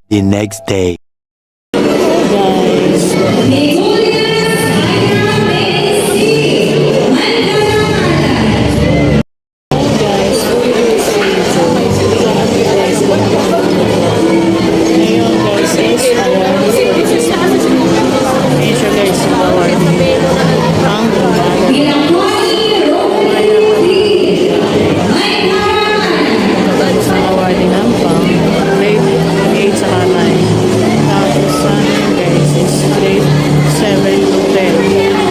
The next day. Guys, guys, ngayon guys is medyo guys bawal ang sa awarding ng pang grade 8 sa 9 tapos sa guys is grade 7 to 10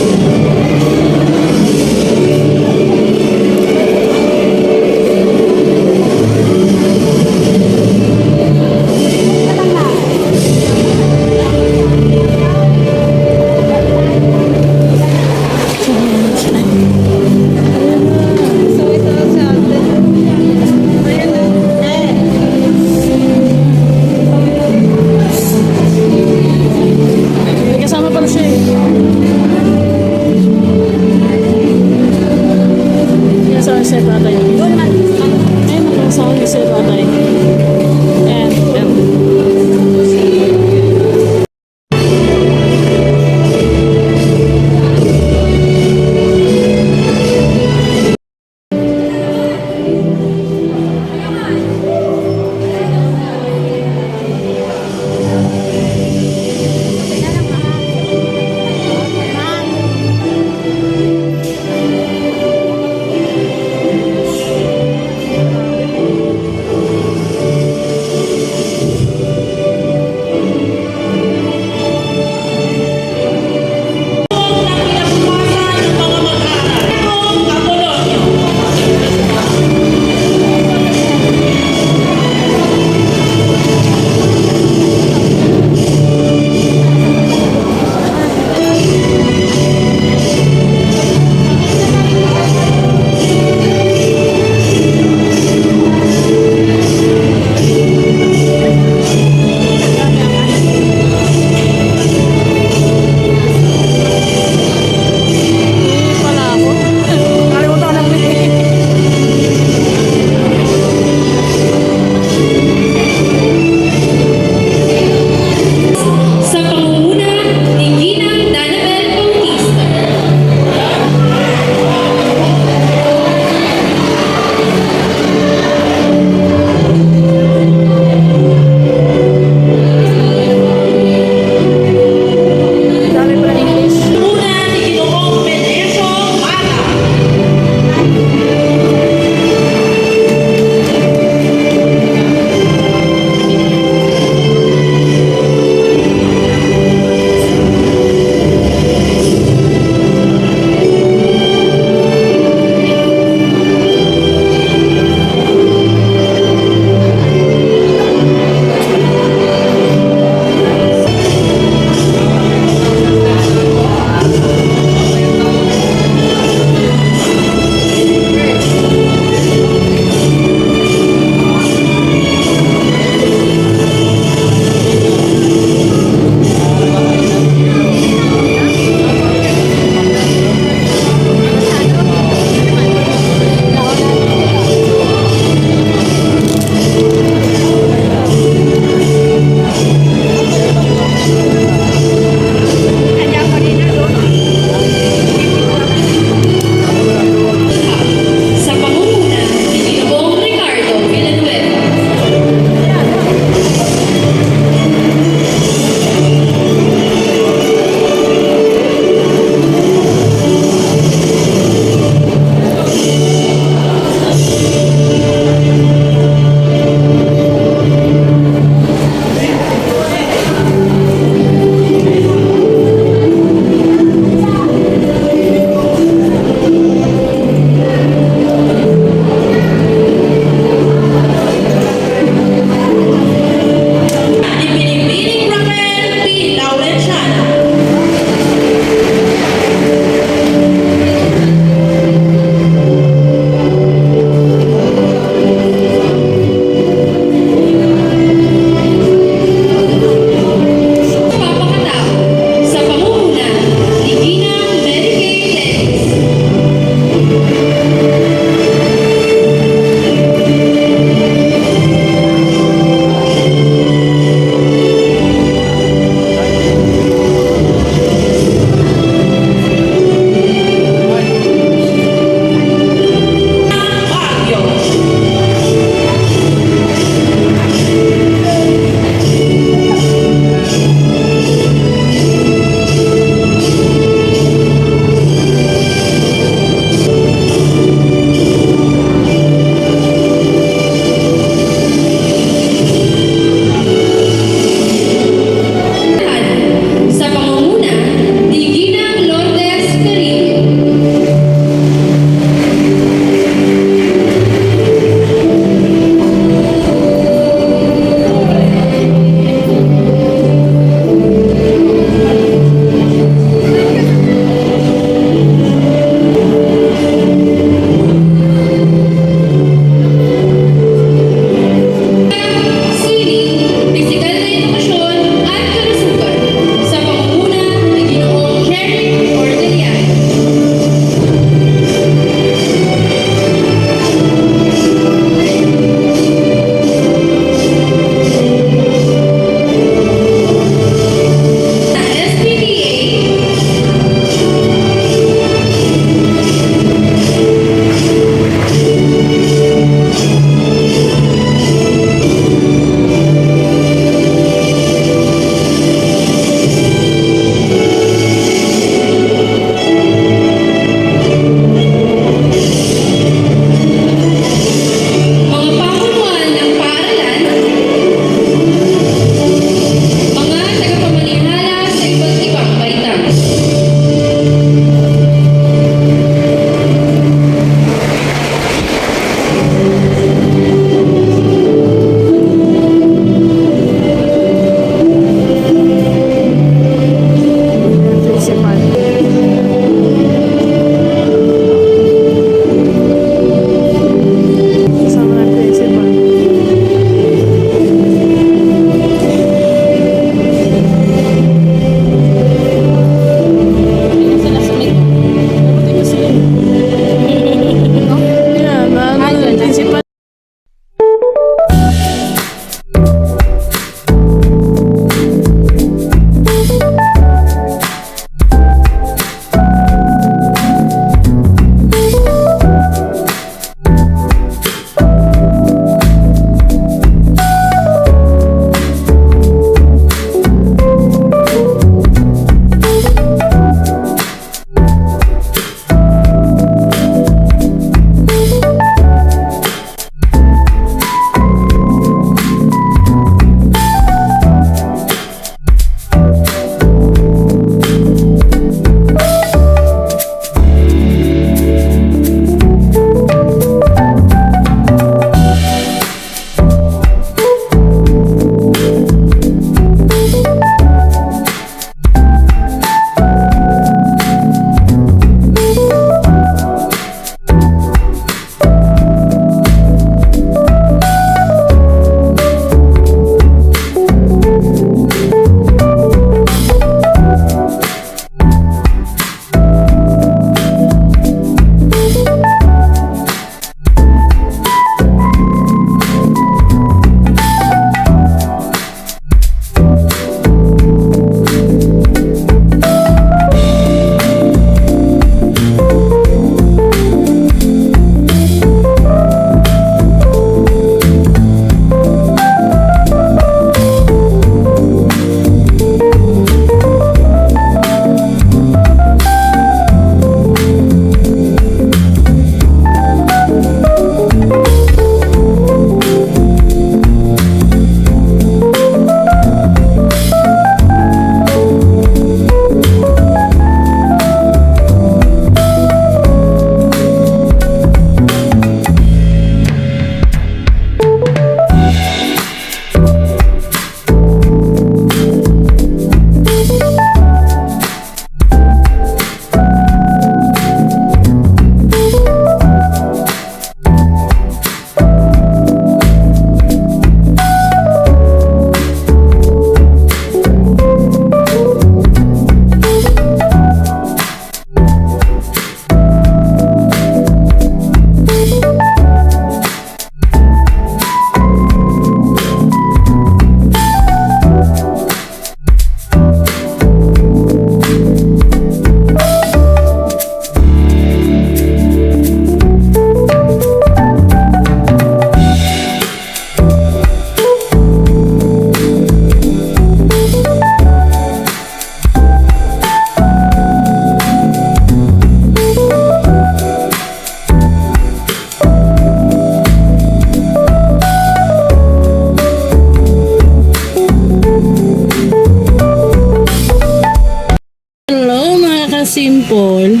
ka-simple,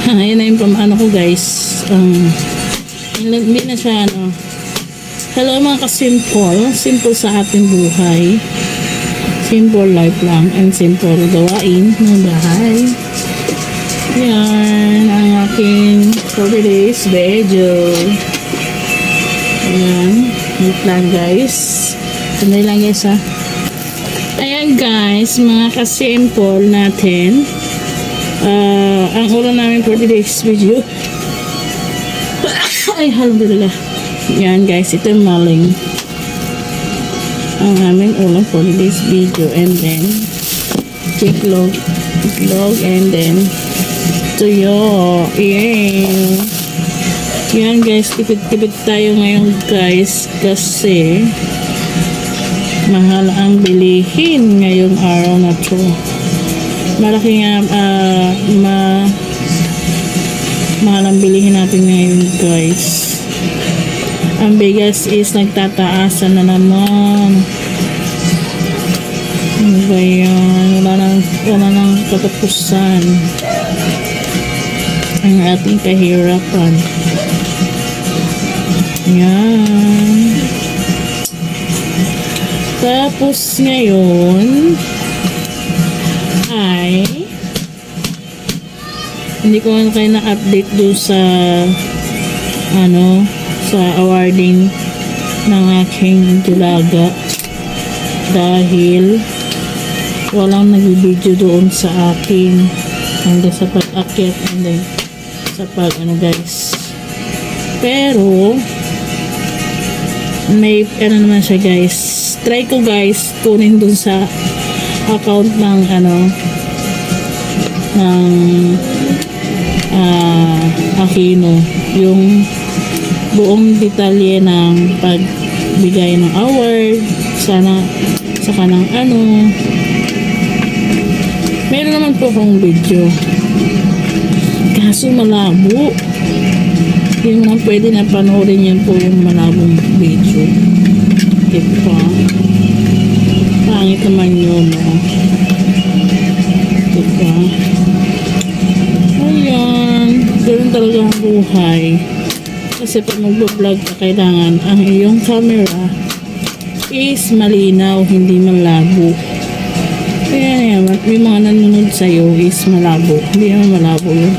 yan na yung pamano ko guys. Hindi na siya ano. Hello mga ka-simple. Simple sa ating buhay. Simple life lang and simple gawain ng bahay. Yan ang aking for today's video. Ayan. Wait lang guys. Sandali lang guys ha. Ayan guys, mga ka-simple natin. Ang ulam namin for today's video. Ay, alhamdulillah. Yan guys, ito yung maling. Ang aming ulam for today's video. And then, itlog, and then, tuyo. Yay! Yan guys, tipid-tipid tayo ngayon guys. Kasi, mahal ang bilihin ngayong araw na to. Malaki nga, mahal ang bilihin natin ngayon guys. Ang bigas is nagtataasan na naman. Ano ba yan? Wala nang katapusan ang ating kahirapan. Yan. Tapos ngayon ay hindi ko kayo na-update doon sa sa awarding ng aking dulaga dahil walang nagbibideo doon sa akin hanggang sa pag-akyat and then sa guys, pero may naman siya guys. Try ko guys kunin doon sa account ng ng Aquino yung buong detalye ng pagbigay ng award sa kanang meron naman po akong video kaso malabo, hindi mo lang pwede na panoorin yan po yung malabong video, diba? Pangit naman yun, no? Diba? Ayan, ganoon talaga ang buhay. Kasi pag mag-vlog ka, kailangan ang iyong camera is malinaw, hindi malabo. Kaya naman, may mga nanonood sa'yo is malabo. Hindi naman malabo yun.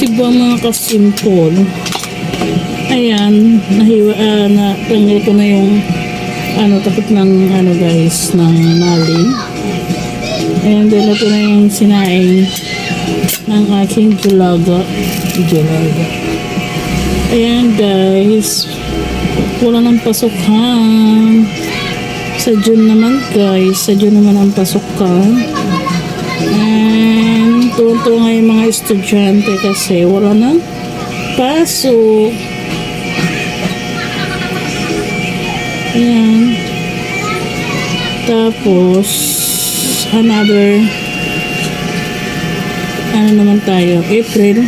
Diba mga ka-simple. Ayan, natanggal ko na yung takot ng guys, ng maling. Ayan, dala ko na yung sinaing ng aking dulaga. Ayan guys, wala ng pasukan sa June naman guys, sa June naman ang pasukan. And tuwa-tuwa nga yung mga estudyante kasi wala nang pasok. Ayan, tapos another naman tayo, April,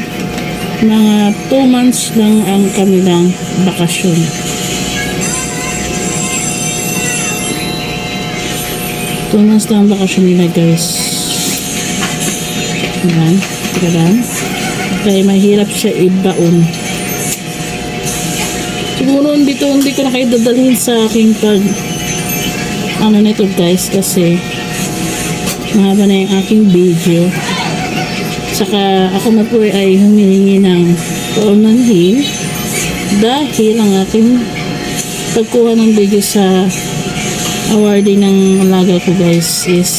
mga 2 months lang ang kanilang bakasyon. Tumas lang ang bakasyon nila guys. Ayan, tira lang. Kaya mahirap siya ibaon. Siguro hindi ko na kayo dadalhin sa aking nito guys kasi mahaba na yung aking video. Saka ako na po ay humihingi ng paumanhin dahil ang aking pagkuha ng video sa awarding ng alaga ko guys is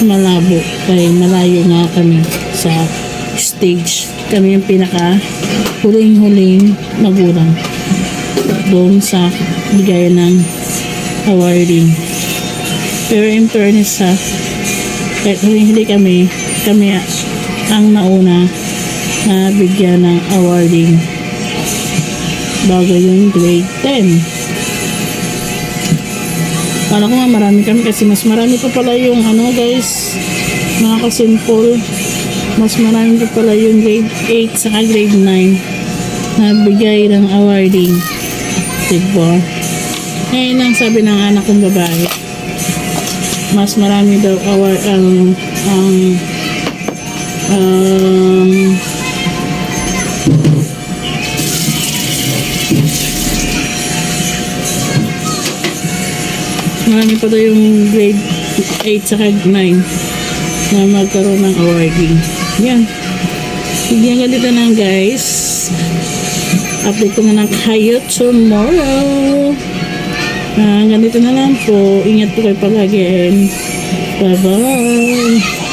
malabo. Kaya malayo nga kami sa stage. Kami yung pinaka huling magulang doon sa bigay ng awarding. Pero in fairness kahit hindi kami ang nauna na bigyan ng awarding bago yung grade 10. Kala ko nga marami kami kasi mas marami pa pala yung guys, mga ka-simple, mas marami pa pala yung grade 8 saka grade 9 na bigay ng awarding, diba? Ngayon ang sabi ng anak kong babae, mas marami daw award um, marami pa daw yung grade 8 saka 9 na magkaroon ng awarding. Yan. Bigyan ka dito lang guys. Update ko na lang kayo tomorrow. Ganito na lang po. Ingat po kayo palagi. Bye bye.